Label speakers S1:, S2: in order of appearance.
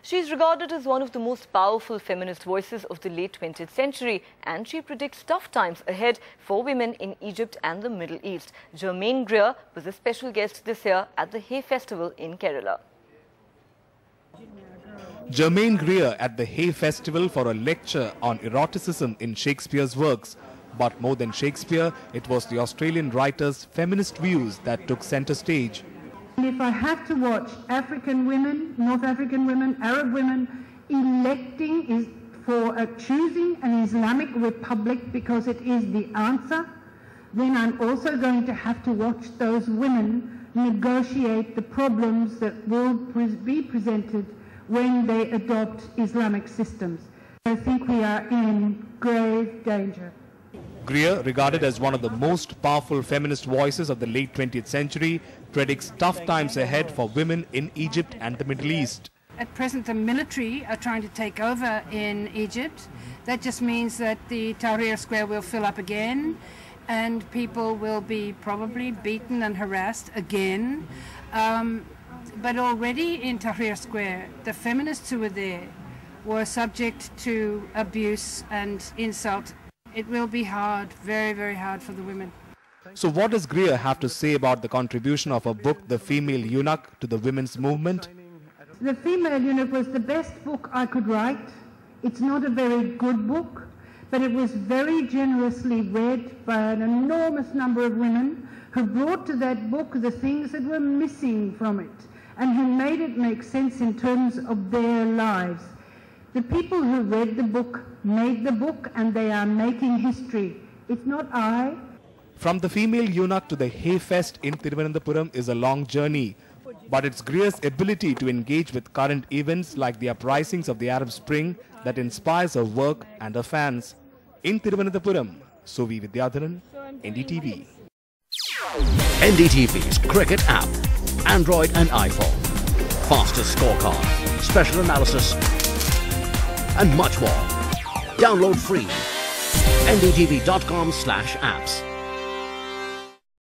S1: She is regarded as one of the most powerful feminist voices of the late 20th century, and she predicts tough times ahead for women in Egypt and the Middle East. Germaine Greer was a special guest this year at the Hay Festival in Kerala.
S2: Germaine Greer at the Hay Festival for a lecture on eroticism in Shakespeare's works. But more than Shakespeare, it was the Australian writer's feminist views that took centre stage.
S3: If I have to watch African women, North African women, Arab women choosing an Islamic republic because it is the answer, then I'm also going to have to watch those women negotiate the problems that will be presented when they adopt Islamic systems. I think we are in grave danger.
S2: Greer, regarded as one of the most powerful feminist voices of the late 20th century, predicts tough times ahead for women in Egypt and the Middle East.
S4: At present, the military are trying to take over in Egypt. That just means that the Tahrir Square will fill up again and people will be probably beaten and harassed again. But already in Tahrir Square, the feminists who were there were subject to abuse and insult. It will be hard, very, very hard for the women.
S2: So what does Greer have to say about the contribution of her book, The Female Eunuch, to the women's movement?
S3: The Female Eunuch was the best book I could write. It's not a very good book, but it was very generously read by an enormous number of women who brought to that book the things that were missing from it and who made it make sense in terms of their lives. The people who read the book made the book, and they are making history. It's not I.
S2: From the Female Eunuch to the Hay Fest in Thiruvananthapuram is a long journey. But it's Greer's ability to engage with current events like the uprisings of the Arab Spring that inspires her work and her fans. In Thiruvananthapuram, Sovi Vidyadharan, NDTV.
S5: NDTV's cricket app, Android and iPhone. Fastest scorecard, special analysis, and much more. Download free. ndtv.com/apps.